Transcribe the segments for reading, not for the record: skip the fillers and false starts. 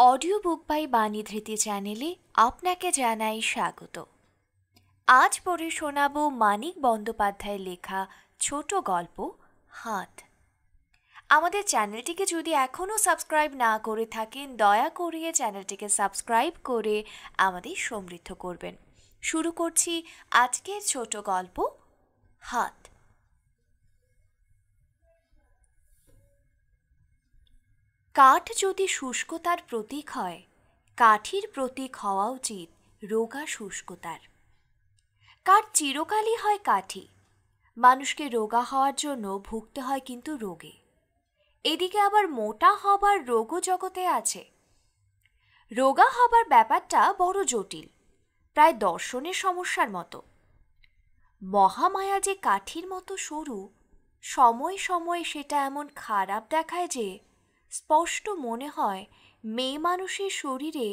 Audio book by বাণী ধৃতি চ্যানেলে আপনাকে জানাই স্বাগত। আজ পড়ে শোনাব মানিক বন্দ্যোপাধ্যায়ের লেখা ছোট গল্প হাত। আমাদের চ্যানেলটিকে যদি এখনও সাবস্ক্রাইব না করে থাকেন, দয়া করে চ্যানেলটিকে সাবস্ক্রাইব করে আমাদের সমৃদ্ধ করবেন। শুরু করছি আজকের ছোট গল্প হাত। কাঠ যদি শুষ্কতার প্রতীক হয়, কাঠির প্রতীক হওয়া উচিত রোগা শুষ্কতার। কাঠ চিরকালই হয় কাঠি। মানুষকে রোগা হওয়ার জন্য ভুগতে হয় কিন্তু রোগে। এদিকে আবার মোটা হবার রোগও জগতে আছে। রোগা হবার ব্যাপারটা বড় জটিল, প্রায় দর্শনের সমস্যার মতো। মহামায়া যে কাঠির মতো সরু, সময়ে সময়ে সেটা এমন খারাপ দেখায় যে স্পষ্ট মনে হয় মেয়ে মানুষের শরীরে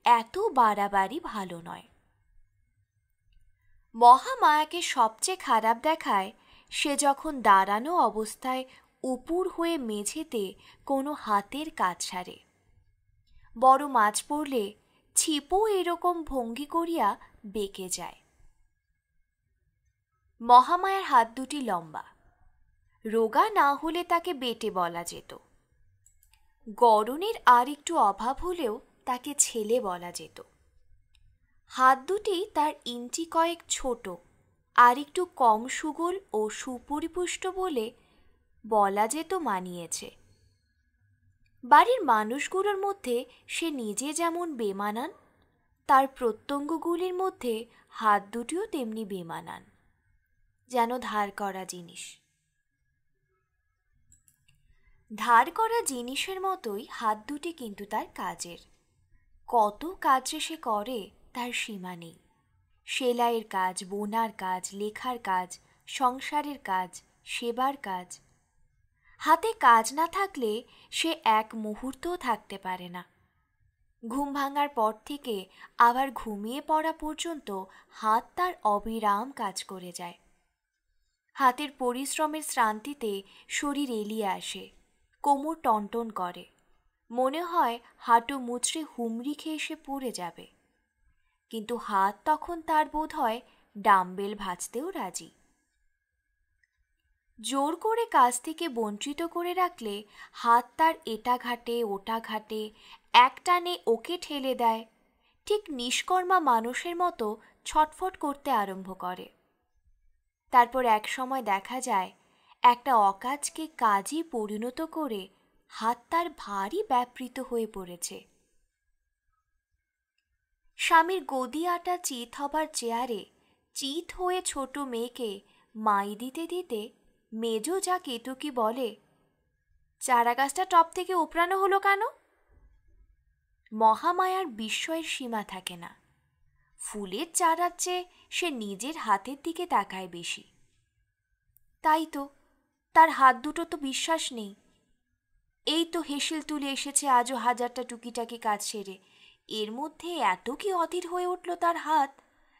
এত বাড়াবাড়ি ভালো নয়। মহামায়াকে সবচেয়ে খারাপ দেখায় সে যখন দাঁড়ানো অবস্থায় উপুর হয়ে মেঝেতে কোনো হাতের কাজ সারে। বড় মাছ পড়লে ছিপও এরকম ভঙ্গি করিয়া বেঁকে যায়। মহামায়ার হাত দুটি লম্বা, রোগা না হলে তাকে বেটে বলা যেত। গড়নের আর একটু অভাব হলেও তাকে ছেলে বলা যেত। হাত দুটি তার ইঞ্চি কয়েক ছোট, আর একটু কম সুগোল ও সুপরিপুষ্ট বলে বলা যেত মানিয়েছে। বাড়ির মানুষগুলোর মধ্যে সে নিজে যেমন বেমানান, তার প্রত্যঙ্গগুলির মধ্যে হাত দুটিও তেমনি বেমানান, যেন ধার করা জিনিস। ধার করা জিনিসের মতোই হাত দুটি কিন্তু তার কাজের। কত কাজ যে সে করে তার সীমা নেই। সেলাইয়ের কাজ, বোনার কাজ, লেখার কাজ, সংসারের কাজ, সেবার কাজ। হাতে কাজ না থাকলে সে এক মুহূর্তও থাকতে পারে না। ঘুম ভাঙার পর থেকে আবার ঘুমিয়ে পড়া পর্যন্ত হাত তার অবিরাম কাজ করে যায়। হাতের পরিশ্রমের শ্রান্তিতে শরীর এলিয়ে আসে, কোমর টনটন করে, মনে হয় হাঁটু মুচড়ে হুমড়ি খেয়ে সে পড়ে যাবে। কিন্তু হাত তখন তার বোধ হয় ডাম্বেল ভাঁজতেও রাজি। জোর করে কাজ থেকে বঞ্চিত করে রাখলে হাত তার এটা ঘাটে ওটা ঘাটে, এক টানে ওকে ঠেলে দেয়, ঠিক নিষ্কর্মা মানুষের মতো ছটফট করতে আরম্ভ করে। তারপর এক সময় দেখা যায় একটা অকাজকে কাজে পরিণত করে হাত তার ভারী ব্যাপৃত হয়ে পড়েছে। স্বামীর গদি আটা চিত হবার চেয়ারে চিত হয়ে ছোট মেয়েকে মাই দিতে দিতে মেজ যা কেতুকি বলে, চারা গাছটা টপ থেকে উপড়ানো হলো কেন? মহামায়ার বিস্ময়ের সীমা থাকে না। ফুলের চারার চেয়ে সে নিজের হাতের দিকে তাকায় বেশি। তাই তো, তার হাত দুটো তো বিশ্বাস নেই। এই তো হেসেল তুলে এসেছে আজও হাজারটা টুকিটাকি কাজ সেরে, এর মধ্যে এত কি অধীর হয়ে উঠল তার হাত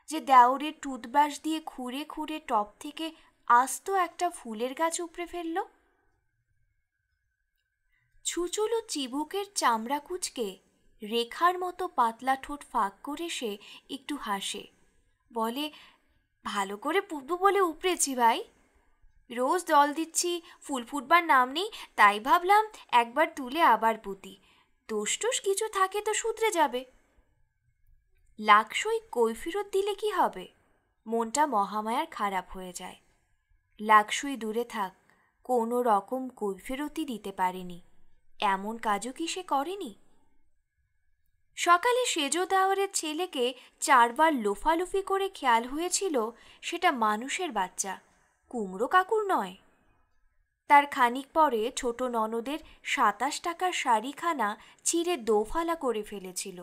যে দেওরের টুথব্রাশ দিয়ে খুঁড়ে খুঁড়ে টপ থেকে আস্ত একটা ফুলের গাছ উপড়ে ফেলল। ছুচুলো চিবুকের চামড়া কুচকে রেখার মতো পাতলা ঠোঁট ফাঁক করে সে একটু হাসে, বলে, ভালো করে পুতবো বলে উপড়েছি ভাই। রোজ জল দিচ্ছি, ফুল ফুটবার নাম নেই, তাই ভাবলাম একবার তুলে আবার পুঁতি, দোষ টোষ কিছু থাকে তো শুধরে যাবে। লাকসই কৈফিরত দিলে কি হবে? মনটা মহামায়ার খারাপ হয়ে যায়। লাকসই দূরে থাক, কোনো রকম কৈফিরতই দিতে পারেনি, এমন কাজও কি সে করেনি? সকালে সেজ দেওয়ারের ছেলেকে 4 বার লোফালুফি করে খেয়াল হয়েছিল সেটা মানুষের বাচ্চা, কুমড়ো কাকুর নয়। তার খানিক পরে ছোট ননদের 27 টাকার শাড়িখানা ছিঁড়ে দোফালা করে ফেলেছিল।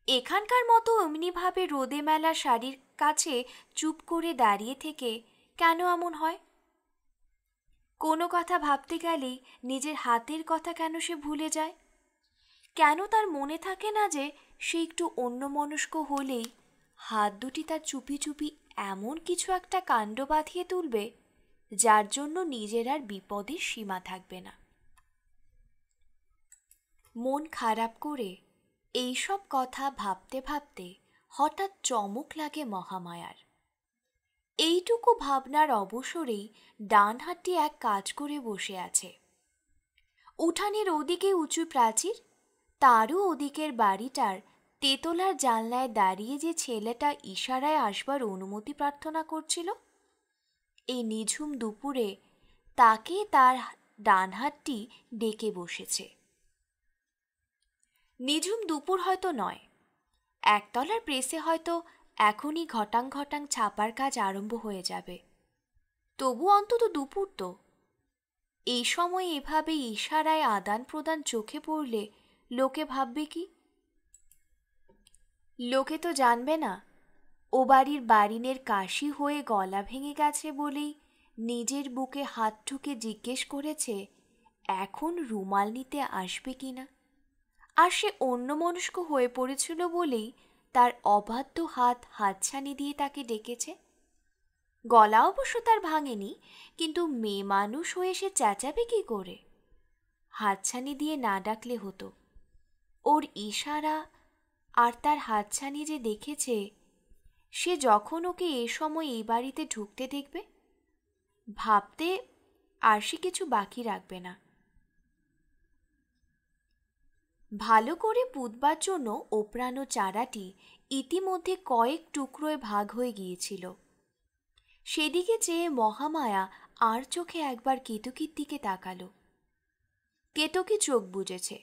এখানকার মতো এমনিভাবে রোদে মেলা শাড়ির কাছে চুপ করে দাঁড়িয়ে থেকে কেন এমন হয়? কোনো কথা ভাবতে গেলেই নিজের হাতের কথা কেন সে ভুলে যায়? কেন তার মনে থাকে না যে সে একটু অন্যমনস্ক হলেই হাত দুটি তার চুপি চুপি এমন কিছু একটা কাণ্ড বাঁধিয়ে তুলবে যার জন্য নিজের আর বিপদের সীমা থাকবে না। মন খারাপ করে এইসব কথা ভাবতে ভাবতে হঠাৎ চমক লাগে মহামায়ার। এইটুকু ভাবনার অবসরেই ডান হাতটি এক কাজ করে বসে আছে। উঠানের ওদিকে উঁচু প্রাচীর, তারও ওদিকের বাড়িটার তেতলার জানলায় দাঁড়িয়ে যে ছেলেটা ইশারায় আসবার অনুমতি প্রার্থনা করছিল, এই নিঝুম দুপুরে তাকে তার ডান হাতটি ডেকে বসেছে। নিঝুম দুপুর হয়তো নয়, একতলার প্রেসে হয়তো এখনই ঘটাং ঘটাং ছাপার কাজ আরম্ভ হয়ে যাবে, তবু অন্তত দুপুর তো। এই সময় এভাবে ইশারায় আদান প্রদান চোখে পড়লে লোকে ভাববে কি? লোকে তো জানবে না ও বাড়ির বারিনের কাশি হয়ে গলা ভেঙে গেছে বলেই নিজের বুকে হাত ঠুকে জিজ্ঞেস করেছে এখন রুমাল নিতে আসবে কিনা, আর সে অন্যমনস্ক হয়ে পড়েছিল বলেই তার অবাধ্য হাত হাতছানি দিয়ে তাকে ডেকেছে। গলা অবশ্য তার ভাঙেনি, কিন্তু মেয়ে মানুষ হয়ে সে চেঁচাবে কি করে? হাতছানি দিয়ে না ডাকলে হতো। ওর ইশারা আর তার হাতছানি যে দেখেছে, সে যখন ওকে এ সময় এই বাড়িতে ঢুকতে দেখবে, ভাবতে আর সে কিছু বাকি রাখবে না। ভালো করে পুঁতবার জন্য ওপরানো চারাটি ইতিমধ্যে কয়েক টুকরোয় ভাগ হয়ে গিয়েছিল। সেদিকে চেয়ে মহামায়া আর চোখে একবার কেতকীর দিকে তাকালো। কেতকী চোখ বুজেছে।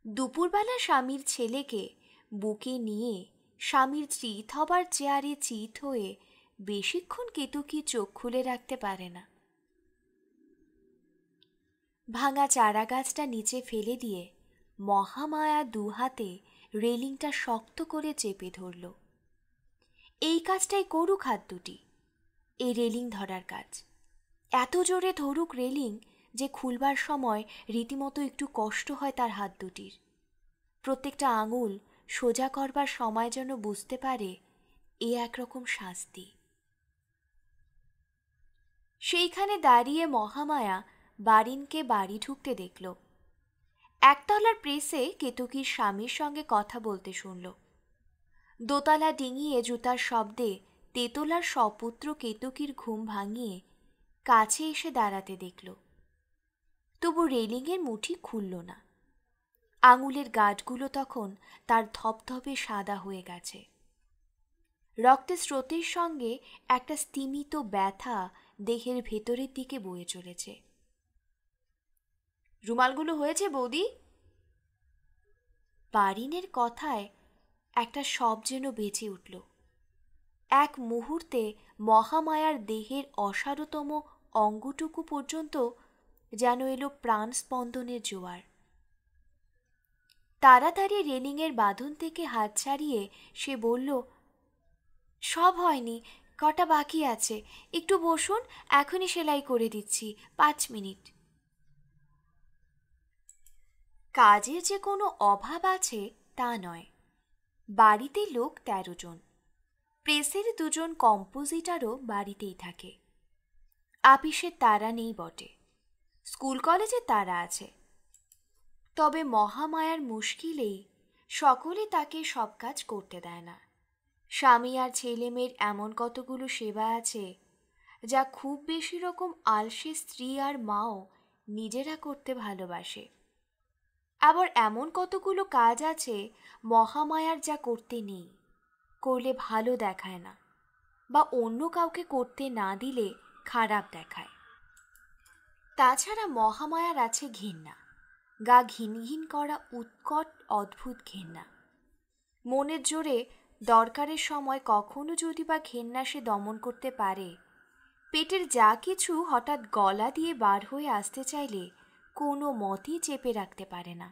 দুপুরবেলা স্বামীর ছেলেকে বুকে নিয়ে স্বামীর চিত হবার চেয়ারে চিত হয়ে বেশিক্ষণ কেতকী চোখ খুলে রাখতে পারে না। ভাঙা চারা গাছটা নিচে ফেলে দিয়ে মহামায়া দুহাতে রেলিংটা শক্ত করে চেপে ধরল। এই কাজটাই করুক হাত দুটি, এই রেলিং ধরার কাজ। এত জোরে ধরুক রেলিং যে খুলবার সময় রীতিমতো একটু কষ্ট হয় তার হাত দুটির। প্রত্যেকটা আঙুল সোজা করবার সময় যেন বুঝতে পারে এ একরকম শাস্তি। সেইখানে দাঁড়িয়ে মহামায়া বারিনকে বাড়ি ঢুকতে দেখল। একতলার প্রেসে কেতকীর স্বামীর সঙ্গে কথা বলতে শুনল। দোতলা ডিঙিয়ে জুতার শব্দে তেতলার সপুত্র কেতকীর ঘুম ভাঙিয়ে কাছে এসে দাঁড়াতে দেখল। তবু রেলিংয়ের মুঠি খুলল না। আঙুলের গাঁটগুলো তখন তার ধপধপে সাদা হয়ে গেছে। রক্তের স্রোতের সঙ্গে একটা স্তিমিত ব্যথা দেহের ভেতরের দিকে বয়ে চলেছে। রুমালগুলো হয়েছে বৌদি? বারিনের কথায় একটা শব যেন বেঁচে উঠল। এক মুহূর্তে মহামায়ার দেহের অসারতম অঙ্গটুকু পর্যন্ত যেন এলো প্রাণ স্পন্দনের জোয়ার। তাড়াতাড়ি রেলিংয়ের বাঁধন থেকে হাত ছাড়িয়ে সে বলল, সব হয়নি, কটা বাকি আছে, একটু বসুন, এখনই সেলাই করে দিচ্ছি, 5 মিনিট। কাজের যে কোনো অভাব আছে তা নয়। বাড়িতে লোক 13 জন। প্রেসের 2 জন কম্পোজিটারও বাড়িতেই থাকে। আপিসের তারা নেই বটে, স্কুল কলেজে তারা আছে। তবে মহামায়ার মুশকিলেই সকলে তাকে সব কাজ করতে দেয় না। স্বামী আর ছেলেমেয়ের এমন কতগুলো সেবা আছে যা খুব বেশি রকম আলসে স্ত্রী আর মাও নিজেরা করতে ভালোবাসে। আবার এমন কতগুলো কাজ আছে মহামায়ার যা করতে নেই, করলে ভালো দেখায় না, বা অন্য কাউকে করতে না দিলে খারাপ দেখায়। তাছাড়া মহামায়ার আছে ঘেন্না, গা ঘিন ঘিন করা উৎকট অদ্ভুত ঘেন্না। মনের জোরে দরকারের সময় কখনো যদি বা ঘেন্না সে দমন করতে পারে, পেটের যা কিছু হঠাৎ গলা দিয়ে বার হয়ে আসতে চাইলে কোনো মতেই চেপে রাখতে পারে না।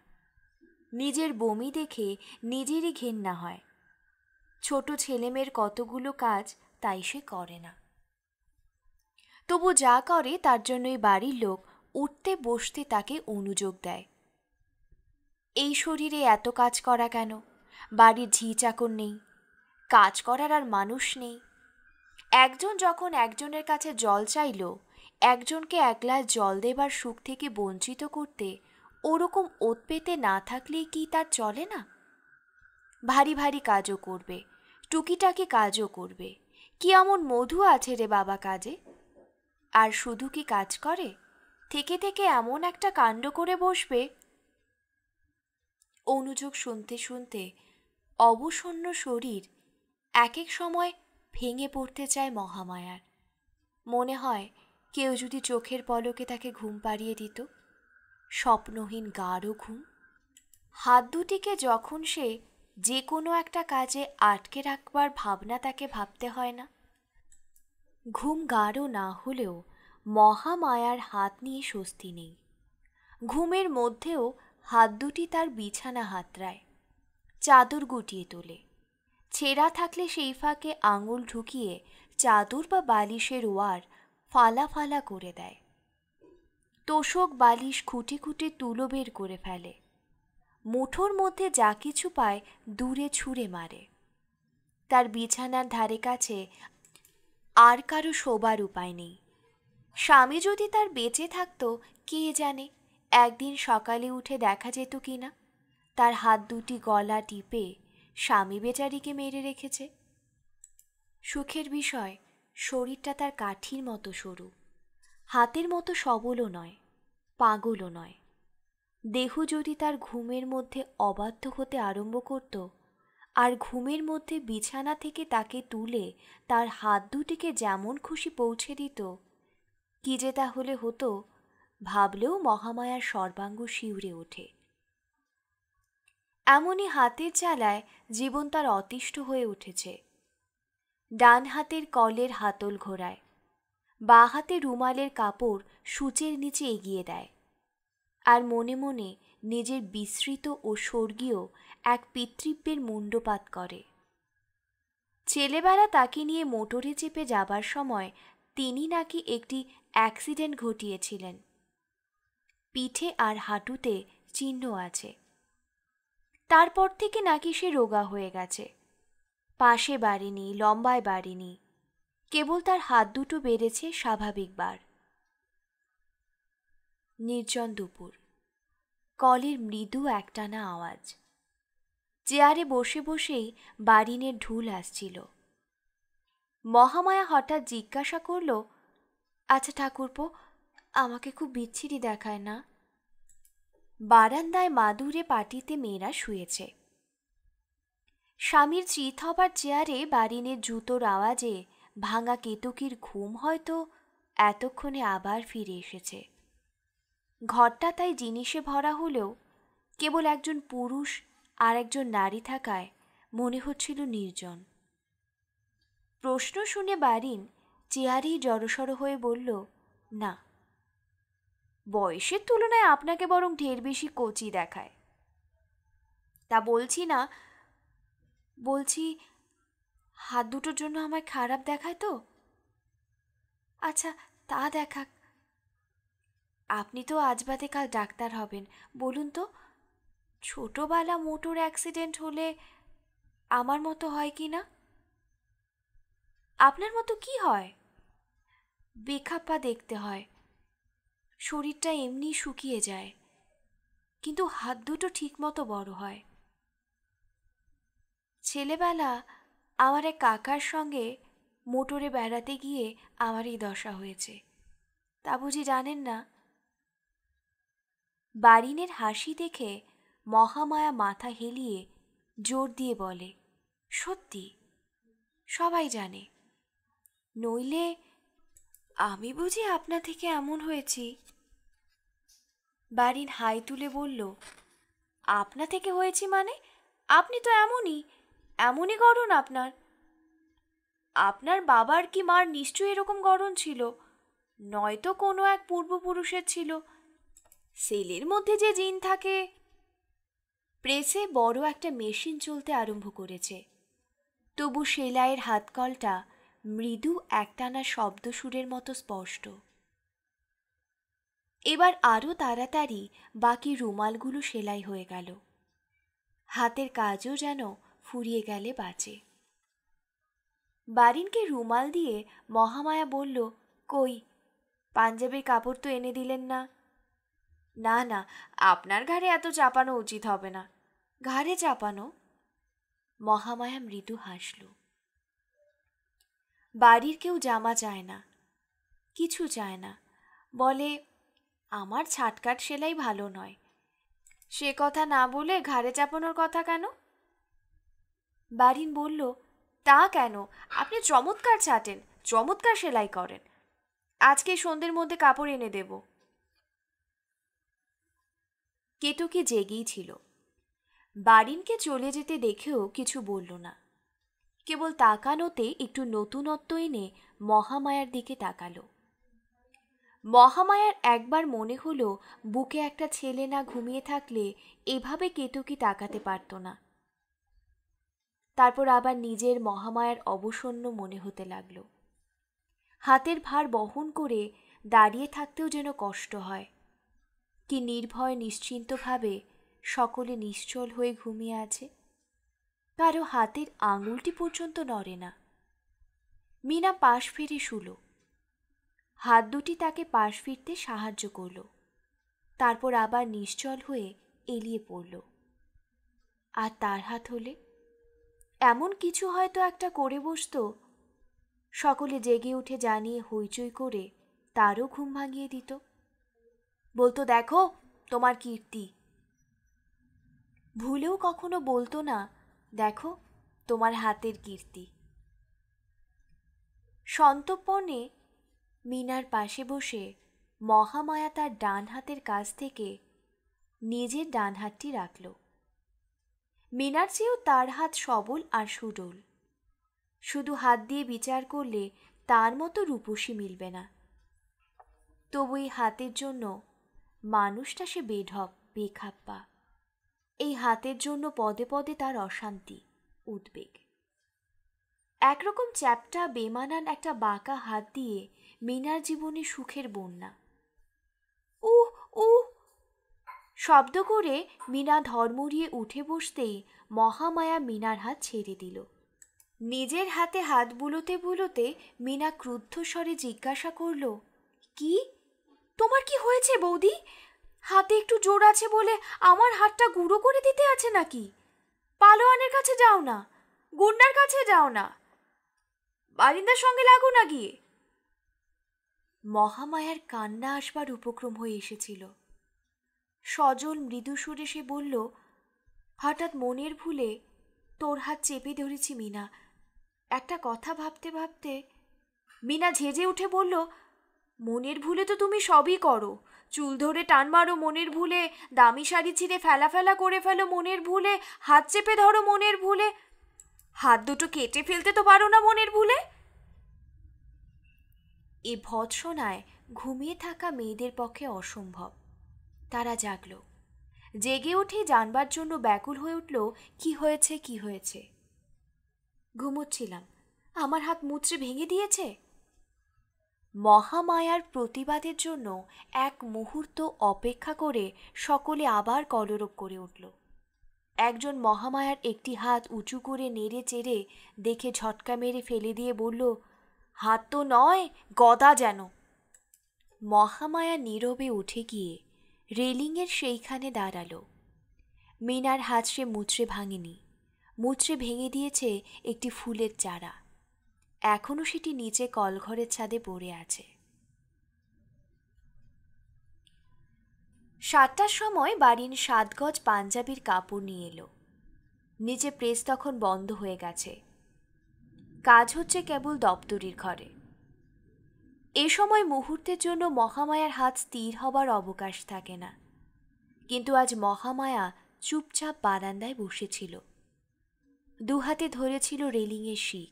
নিজের বমি দেখে নিজেরই ঘেন্না হয়। ছোট ছেলেমেয়ের কতগুলো কাজ তাই সে করে না। তবু যা করে তার জন্যই বাড়ির লোক উঠতে বসতে তাকে অনুযোগ দেয়। এই শরীরে এত কাজ করা কেন? বাড়ির ঝি চাকর নেই, কাজ করার আর মানুষ নেই। একজন যখন একজনের কাছে জল চাইল, একজনকে 1 গ্লাস জল দেবার সুখ থেকে বঞ্চিত করতে ওরকম ওত পেতে না থাকলেই কি তার চলে না? ভারী ভারী কাজও করবে, টুকিটাকি কাজও করবে। কি এমন মধু আছে রে বাবা কাজে? আর শুধু কি কাজ করে, থেকে থেকে এমন একটা কাণ্ড করে বসবে। অনুযোগ শুনতে শুনতে অবসন্ন শরীর এক এক সময় ভেঙে পড়তে চায় মহামায়ার। মনে হয় কেউ যদি চোখের পলকে তাকে ঘুম পাড়িয়ে দিত, স্বপ্নহীন গাঢ় ঘুম। হাত দুটিকে যখন সে যে কোনো একটা কাজে আটকে রাখবার ভাবনা তাকে ভাবতে হয় না। ঘুম গাঢ় না হলেও মহামায়ার হাত নিয়ে স্বস্তি নেই। ঘুমের মধ্যেও হাত দুটি তার বিছানা হাতড়ায়, চাদর গুটিয়ে তোলে। ছেঁড়া থাকলে সেই ফাঁকে আঙুল ঢুকিয়ে চাদর বা বালিশের ওয়ার ফালা ফালা করে দেয়। তোষক বালিশ খুঁটে খুঁটে তুলো বের করে ফেলে। মুঠোর মধ্যে যা কিছু পায় দূরে ছুঁড়ে মারে। তার বিছানার ধারে কাছে আর কারো শোবার উপায় নেই। স্বামী যদি তার বেঁচে থাকতো, কে জানে একদিন সকালে উঠে দেখা যেত কিনা তার হাত দুটি গলা টিপে স্বামী বেচারিকে মেরে রেখেছে। সুখের বিষয়, শরীরটা তার কাঠির মতো সরু, হাতের মতো সবলও নয়, পাগলও নয়। দেহ যদি তার ঘুমের মধ্যে অবাধ্য হতে আরম্ভ করত, আর ঘুমের মধ্যে বিছানা থেকে তাকে তুলে তার হাত দুটিকে যেমন খুশি পৌঁছে দিত, কি যে তাহলে হতো ভাবলেও মহামায়ার সর্বাঙ্গ শিউরে ওঠে। এমনই হাতের জ্বালায় জীবন তার অতিষ্ঠ হয়ে উঠেছে। ডান হাতের কলের হাতল ঘোরায়, বাঁ হাতে রুমালের কাপড় সূচের নিচে এগিয়ে দেয়, আর মনে মনে নিজের বিস্মৃত ও স্বর্গীয় এক পিতৃব্যের মুণ্ডপাত করে। ছেলেবেলা তাকে নিয়ে মোটরে চেপে যাবার সময় তিনি নাকি একটি অ্যাক্সিডেন্ট ঘটিয়েছিলেন। পিঠে আর হাঁটুতে চিহ্ন আছে। তারপর থেকে নাকি সে রোগা হয়ে গেছে, পাশে বাড়েনি, লম্বায় বাড়েনি, কেবল তার হাত দুটো বেড়েছে স্বাভাবিকবার। নির্জন দুপুর, কলের মৃদু একটানা আওয়াজ। চেয়ারে বসে বসেই বারিনের ঢুল আসছিল। মহামায়া হঠাৎ জিজ্ঞাসা করল, আচ্ছা ঠাকুরপো, আমাকে খুব বিচ্ছিরি দেখায় না? বারান্দায় মাদুরে পাটিতে মেয়েরা শুয়েছে। স্বামীর চিত হবার চেয়ারে বারিনের জুতোর আওয়াজে ভাঙা কেতকীর ঘুম হয়তো এতক্ষণে আবার ফিরে এসেছে। ঘরটা তাই জিনিসে ভরা হলেও কেবল একজন পুরুষ আর একজন নারী থাকায় মনে হচ্ছিল নির্জন। প্রশ্ন শুনে বারিন চেয়ারেই জড়সড় হয়ে বলল, না, বয়সের তুলনায় আপনাকে বরং ঢের বেশি কচি দেখায়। তা বলছি না, বলছি হাত দুটোর জন্য আমায় খারাপ দেখায় তো? আচ্ছা, তা দেখাক। আপনি তো আজ বাদে কাল ডাক্তার হবেন, বলুন তো, ছোটবেলা মোটর অ্যাক্সিডেন্ট হলে আমার মতো হয় কি না? আপনার মতো কি হয়? বেখাপ্পা দেখতে হয়, শরীরটা এমনি শুকিয়ে যায়, কিন্তু হাত দুটো ঠিক মতো বড় হয়। ছেলেবেলা আমার এক কাকার সঙ্গে মোটরে বেড়াতে গিয়ে আমার এই দশা হয়েছে, তা বুঝি জানেন না? বারিনের হাসি দেখে মহামায়া মাথা হেলিয়ে জোর দিয়ে বলে, সত্যি, সবাই জানে, নইলে আমি বুঝি আপনা থেকে এমন হয়েছি? বারিন হাই তুলে বলল, আপনা থেকে হয়েছি মানে? আপনি তো এমনই, এমনই গড়ন আপনার। আপনার বাবার কি মার নিশ্চয়ই এরকম গড়ন ছিল, নয়তো কোনো এক পূর্বপুরুষের ছিল। সেলের মধ্যে যে জিন থাকে। প্রেসে বড় একটা মেশিন চলতে আরম্ভ করেছে, তবু সেলাইয়ের হাতকলটা মৃদু একটানা শব্দ সুরের মতো স্পষ্ট। এবার আরও তাড়াতাড়ি বাকি রুমালগুলো সেলাই হয়ে গেল। হাতের কাজও যেন ফুরিয়ে গেলে বাঁচে। বারিনকে রুমাল দিয়ে মহামায়া বলল, কই, পাঞ্জাবির কাপড় তো এনে দিলেন না? না না, আপনার ঘাড়ে এত চাপানো উচিত হবে না। ঘাড়ে চাপানো? মহামায়া মৃদু হাসল। বাড়ির কেউ জামা চায় না, কিছু চায় না, বলে আমার ছাটকাট সেলাই ভালো নয়। সে কথা না বলে ঘাড়ে চাপানোর কথা কেন? বারিন বলল, তা কেন, আপনি চমৎকার ছাটেন, চমৎকার সেলাই করেন। আজকে সন্ধ্যের মধ্যে কাপড় এনে দেব। কেতকী জেগেই ছিল। বারিনকে চলে যেতে দেখেও কিছু বলল না, কেবল তাকানোতে একটু নতুনত্ব এনে মহামায়ার দিকে তাকালো। মহামায়ার একবার মনে হলো বুকে একটা ছেলে না ঘুমিয়ে থাকলে এভাবে কেতকী তাকাতে পারত না। তারপর আবার নিজের মহামায়ার অবসন্ন মনে হতে লাগল। হাতের ভার বহন করে দাঁড়িয়ে থাকতেও যেন কষ্ট হয়। কি নির্ভয় নিশ্চিন্তভাবে সকলে নিশ্চল হয়ে ঘুমিয়ে আছে, কারো হাতের আঙুলটি পর্যন্ত নড়ে না। মিনা পাশ ফিরে শুল। হাত দুটি তাকে পাশ ফিরতে সাহায্য করল, তারপর আবার নিশ্চল হয়ে এলিয়ে পড়ল। আর তার হাত হলে এমন কিছু হয়তো একটা করে বসত, সকলে জেগে উঠে জানিয়ে হইচই করে তারও ঘুম ভাঙিয়ে দিত। বলতো, দেখো তোমার কীর্তি। ভুলেও কখনো বলতো না, দেখো তোমার হাতের কীর্তি। সন্তর্পণে মিনার পাশে বসে মহামায়া তার ডান হাতের কাছ থেকে নিজের ডান হাতটি রাখল। মিনার চেয়েও তার হাত সবল আর সুডোল। শুধু হাত দিয়ে বিচার করলে তার মতো রূপসী মিলবে না। তবু এই হাতের জন্য মানুষটা সে বেঢপ, বেখাপ্পা। এই হাতের জন্য পদে পদে তার অশান্তি, উদ্বেগ। একরকম চ্যাপ্টা বেমানান একটা বাঁকা হাত দিয়ে মিনার জীবনে সুখের বন্যা। উহ উহ শব্দ করে মিনা ধর্মড়িয়ে উঠে বসতেই মহামায়া মিনার হাত ছেড়ে দিল। নিজের হাতে হাত বুলোতে বুলোতে মিনা ক্রুদ্ধ স্বরে জিজ্ঞাসা করল, কি তোমার কি হয়েছে বৌদি? হাতে একটু জোর আছে বলে আমার হাতটা গুঁড়ো করে দিতে আছে নাকি? পালোয়ানের কাছে যাও না, গুন্ডার কাছে যাও না, বারিন্দার সঙ্গে লাগো না গিয়ে। মহামায়ার কান্না আসবার উপক্রম হয়ে এসেছিল। সজল মৃদু সুরে সে বলল, হঠাৎ মনের ভুলে তোর হাত চেপে ধরেছি মিনা। একটা কথা ভাবতে ভাবতে। মিনা ঝেঁজে উঠে বলল, মনের ভুলে তো তুমি সবই করো। চুল ধরে টান মারো মনের ভুলে, দামি শাড়ি ছিঁড়ে ফেলা ফেলা করে ফেলো মনের ভুলে, হাত চেপে ধরো মনের ভুলে, হাত দুটো কেটে ফেলতে তো পারো না মনের ভুলে। এ ভৎসনায় ঘুমিয়ে থাকা মেয়েদের পক্ষে অসম্ভব। তারা জাগল, জেগে উঠে জানবার জন্য ব্যাকুল হয়ে উঠল, কি হয়েছে কি হয়েছে। ঘুমোচ্ছিলাম, আমার হাত মুচড়ে ভেঙে দিয়েছে। মহামায়ার প্রতিবাদের জন্য এক মুহূর্ত অপেক্ষা করে সকলে আবার কলরব করে উঠল। একজন মহামায়ার একটি হাত উঁচু করে নেড়ে চেড়ে দেখে ঝটকা মেরে ফেলে দিয়ে বলল, হাত তো নয়, গদা যেন। মহামায়া নীরবে উঠে গিয়ে রেলিংয়ের সেইখানে দাঁড়ালো। মিনার হাত সে মুচড়ে ভাঙেনি, মুচড়ে ভেঙে দিয়েছে একটি ফুলের চারা। এখনো সেটি নিচে কলঘরের ছাদে পড়ে আছে। 7টার সময় বাড়ির 7 গজ পাঞ্জাবির কাপড় নিয়ে এলো। নিচে প্রেস তখন বন্ধ হয়ে গেছে, কাজ হচ্ছে কেবল দপ্তরির ঘরে। এ সময় মুহূর্তের জন্য মহামায়ার হাত স্থির হবার অবকাশ থাকে না। কিন্তু আজ মহামায়া চুপচাপ বারান্দায় বসেছিল, দুহাতে ধরেছিল রেলিংয়ের শিক।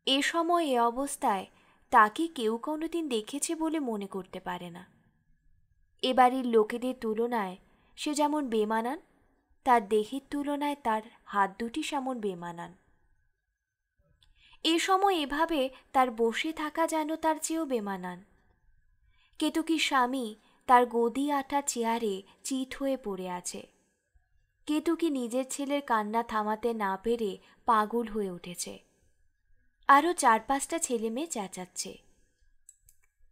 এ সময় এ অবস্থায় তাকে কেউ কোনোদিন দেখেছে বলে মনে করতে পারে না। এ বাড়ির লোকেদের তুলনায় সে যেমন বেমানান, তার দেহের তুলনায় তার হাত দুটি সেমন বেমানান। এ সময় এভাবে তার বসে থাকা যেন তার চেয়েও বেমানান। কেতকীর স্বামী তার গদি আটা চেয়ারে চিত হয়ে পড়ে আছে। কেতকী নিজের ছেলের কান্না থামাতে না পেরে পাগল হয়ে উঠেছে। আরও 4-5টা ছেলে মেয়ে চেঁচাচ্ছে।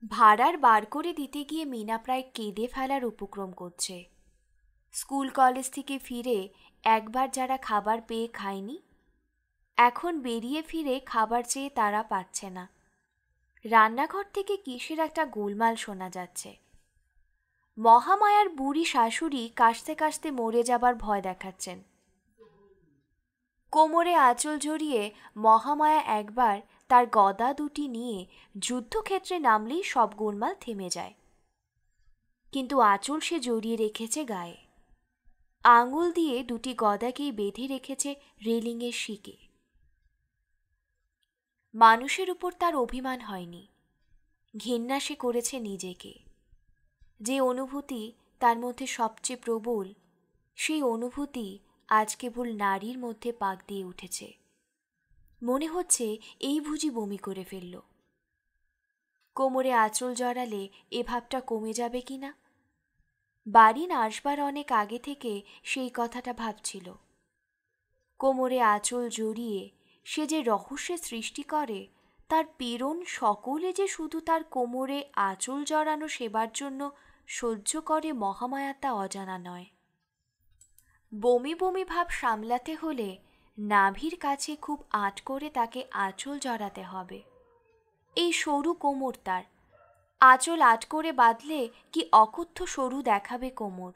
ভাড়ার বার করে দিতে গিয়ে মিনা প্রায় কেঁদে ফেলার উপক্রম করছে। স্কুল কলেজ থেকে ফিরে একবার যারা খাবার পেয়ে খায়নি, এখন বেরিয়ে ফিরে খাবার চেয়ে তারা পাচ্ছে না। রান্নাঘর থেকে কিসের একটা গোলমাল শোনা যাচ্ছে। মহামায়ার বুড়ি শাশুড়ি কাশতে কাশতে মরে যাবার ভয় দেখাচ্ছেন। কোমরে আঁচল জড়িয়ে মহামায়া একবার তার গদা দুটি নিয়ে যুদ্ধক্ষেত্রে নামলেই সব গোলমাল থেমে যায়। কিন্তু আঁচল সে জড়িয়ে রেখেছে গায়ে, আঙুল দিয়ে দুটি গদাকেই বেঁধে রেখেছে রেলিংয়ের শিকে। মানুষের উপর তার অভিমান হয়নি, ঘেন্না সে করেছে নিজেকে। যে অনুভূতি তার মধ্যে সবচেয়ে প্রবল, সেই অনুভূতি আজ কেবল নারীর মধ্যে পাক দিয়ে উঠেছে। মনে হচ্ছে এই বুঝি বমি করে ফেলল। কোমরে আঁচল জড়ালে এ ভাবটা কমে যাবে কিনা? বাড়ি আসবার অনেক আগে থেকে সেই কথাটা ভাবছিল। কোমরে আঁচল জড়িয়ে সে যে রহস্যের সৃষ্টি করে, তার পীড়ন সকলে যে শুধু তার কোমরে আঁচল জড়ানো সেবার জন্য সহ্য করে মহামায়া তা অজানা নয়। বমি বমি ভাব সামলাতে হলে নাভির কাছে খুব আঁট করে তাকে আঁচল জড়াতে হবে। এই সরু কোমর তার, আঁচল আট করে বাঁধলে কি অকথ্য সরু দেখাবে কোমর,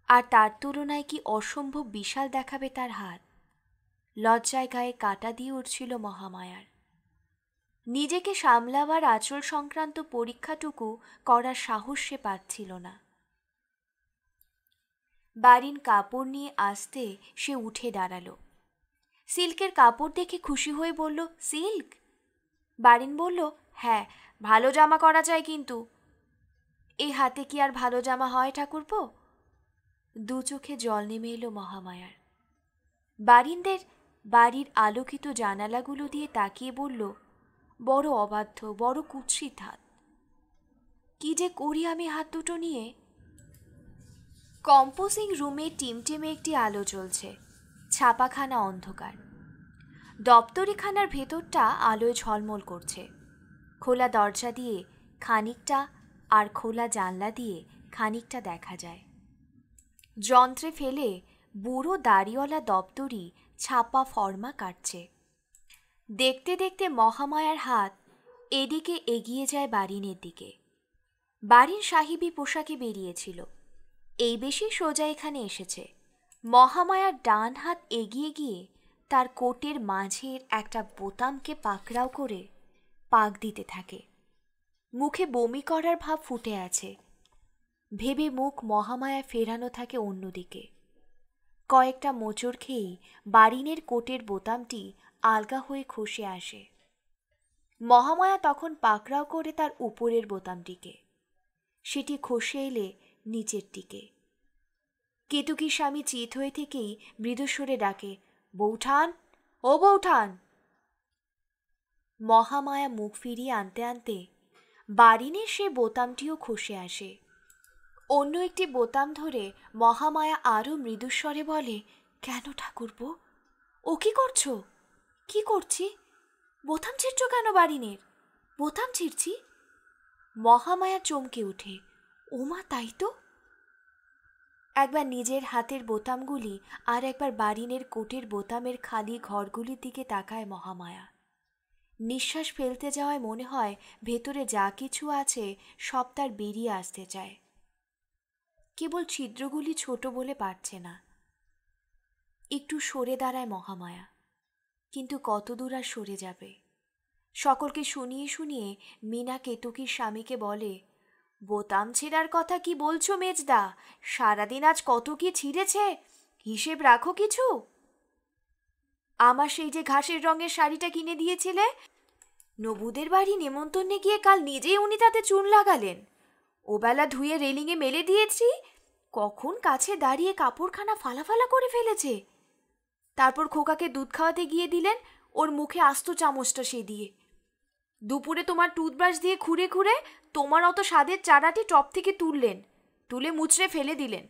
আর তার তুলনায় কি অসম্ভব বিশাল দেখাবে তার হাত। লজ্জায় গায়ে কাঁটা দিয়ে উঠছিল মহামায়ার। নিজেকে সামলাবার আঁচল সংক্রান্ত পরীক্ষাটুকু করার সাহস সে পাচ্ছিল না। বাড়ির কাপড় নিয়ে আসতে সে উঠে দাঁড়ালো। সিল্কের কাপড় দেখে খুশি হয়ে বলল, সিল্ক? বারিন বলল, হ্যাঁ, ভালো জামা করা চাই, কিন্তু এই হাতে কি আর ভালো জামা হয় ঠাকুরপো? দু চোখে জল নেমে এলো মহামায়ার। বারিনদের বাড়ির আলোকিত জানালাগুলো দিয়ে তাকিয়ে বলল, বড় অবাধ্য, বড় কুৎসিত হাত। কি যে করি আমি হাত দুটো নিয়ে? কম্পোজিং রুমে টিমটিমে একটি আলো জ্বলছে, ছাপাখানা অন্ধকার। দপ্তরিখানার ভেতরটা আলোয় ঝলমল করছে। খোলা দরজা দিয়ে খানিকটা আর খোলা জানলা দিয়ে খানিকটা দেখা যায়। যন্ত্রে ফেলে বুড়ো দাড়িওয়ালা দপ্তরি ছাপা ফর্মা কাটছে। দেখতে দেখতে মহামায়ার হাত এদিকে এগিয়ে যায় বারিনের দিকে। বারিন সাহিবি পোশাকে বেরিয়েছিল, এই বেশি সোজা এখানে এসেছে। মহামায়ার ডান হাত এগিয়ে গিয়ে তার কোটের মাঝের একটা বোতামকে পাকড়াও করে পাক দিতে থাকে। মুখে বমি করার ভাব ফুটে আছে। ভেবে মুখ মহামায়া ফেরানো থাকে অন্যদিকে। কয়েকটা মোচড় খেয়েই বারিনের কোটের বোতামটি আলগা হয়ে খসে আসে। মহামায়া তখন পাকড়াও করে তার উপরের বোতামটিকে। সেটি খসে এলে নিচের দিকে। কেতুকীর স্বামী চিত হয়ে থেকেই মৃদুস্বরে ডাকে, বৌঠান, ও বৌঠান। মহামায়া মুখ ফিরিয়ে আনতে আনতে বারিনের সে বোতামটিও খসে আসে। অন্য একটি বোতাম ধরে মহামায়া আরও মৃদুস্বরে বলে, কেন ঠাকুরপো, ও কি করছো? কি করছি? বোতাম ছিঁড়ছ কেন বারিনের? বোতাম ছিঁড়ছি? মহামায়া চমকে উঠে, ওমা, তাই তো। একবার নিজের হাতের বোতামগুলি আর একবার বারিনের কোটের বোতামের খালি ঘরগুলির দিকে তাকায় মহামায়া। নিঃশ্বাস ফেলতে যাওয়ায় মনে হয় ভেতরে যা কিছু আছে সব তার বেরিয়ে আসতে চায়। কেবল ছিদ্রগুলি ছোট বলে পারছে না। একটু সরে দাঁড়ায় মহামায়া, কিন্তু কতদূর আর সরে যাবে? সকলকে শুনিয়ে শুনিয়ে মিনা কেতকীর স্বামীকে বলে, বোতাম ছেঁড়ার কথা কি বলছো মেজদা? সারাদিন আজ কত কি ছিঁড়েছে, হিসেব রাখো কিছু? আমার সেই যে ঘাসের রঙের শাড়িটা কিনে দিয়েছিলে, নবুদের বাড়ি নেমন্তন্নে গিয়ে কাল নিজেই উনি তাতে চুন লাগালেন। ওবেলা ধুয়ে রেলিংয়ে মেলে দিয়েছি, কখন কাছে দাঁড়িয়ে কাপড়খানা ফালাফালা করে ফেলেছে। তারপর খোকাকে দুধ খাওয়াতে গিয়ে দিলেন ওর মুখে আস্ত চামচটা সে দিয়ে। দুপুরে তোমার টুথব্রাশ দিয়ে খুঁড়ে খুঁড়ে তোমার অত স্বাদের চারাটি টপ থেকে তুললেন, তুলে মুচড়ে ফেলে দিলেন।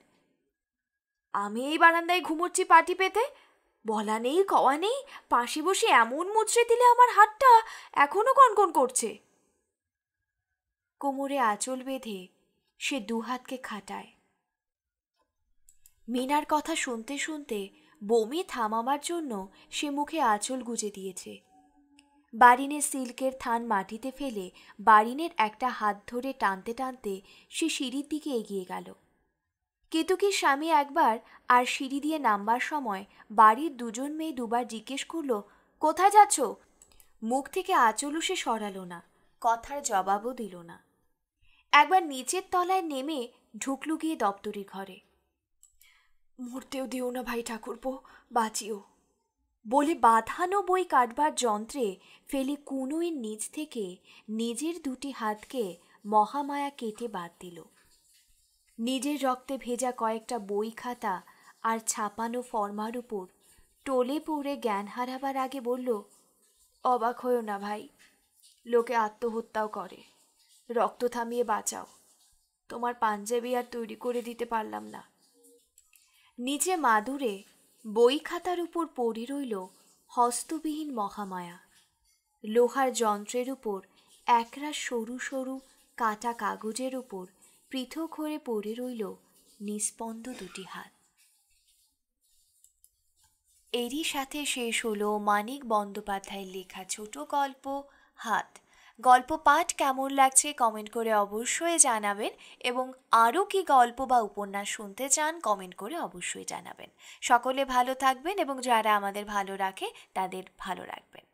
আমি এই বারান্দায় ঘুমোচ্ছি পাটি পেতে, বলা নেই কওয়া নেই, পাশে বসে এমন মুচড়ে দিলে আমার হাতটা এখনো কনকন করছে। কোমরে আঁচল বেঁধে সে দুহাতকে খাটায়। মিনার কথা শুনতে শুনতে বমি থামাবার জন্য সে মুখে আঁচল গুজে দিয়েছে। বারিনের সিল্কের থান মাটিতে ফেলে বারিনের একটা হাত ধরে টানতে টানতে সে সিঁড়ির দিকে এগিয়ে গেল। কেতকীর স্বামী একবার আর সিঁড়ি দিয়ে নামবার সময় বাড়ির দুজন মেয়ে দুবার জিজ্ঞেস করল, কোথায় যাচ্ছ? মুখ থেকে আঁচলও সে সরালো না, কথার জবাবও দিল না। একবার নিচের তলায় নেমে ঢুকলু গিয়ে দপ্তরির ঘরে। মরতেও দিও না ভাই ঠাকুরপো, বাঁচিও বলে বাঁধানো বই কাটবার যন্ত্রে ফেলে কুনোয়ের নিচ থেকে নিজের দুটি হাতকে মহামায়া কেটে বাদ দিল। নিজের রক্তে ভেজা কয়েকটা বই খাতা আর ছাপানো ফর্মার উপর টলে পড়ে জ্ঞান হারাবার আগে বলল, অবাক হয়েও না ভাই, লোকে আত্মহত্যাও করে, রক্ত থামিয়ে বাঁচাও, তোমার পাঞ্জাবি আর তৈরি করে দিতে পারলাম না। নিচে মাদুরে বই খাতার উপর পড়ে রইল হস্তবিহীন মহামায়া। লোহার যন্ত্রের উপর একরা সরু সরু কাটা কাগজের উপর পৃথক হয়ে পড়ে রইল নিস্পন্দ দুটি হাত। এরই সাথে শেষ হলো মানিক বন্দ্যোপাধ্যায়ের লেখা ছোট গল্প হাত। গল্প পাঠ কেমন লাগছে কমেন্ট করে অবশ্যই জানাবেন, এবং আরও কি গল্প বা উপন্যাস শুনতে চান কমেন্ট করে অবশ্যই জানাবেন। সকলে ভালো থাকবেন এবং যারা আমাদের ভালো রাখে তাদের ভালো রাখবেন।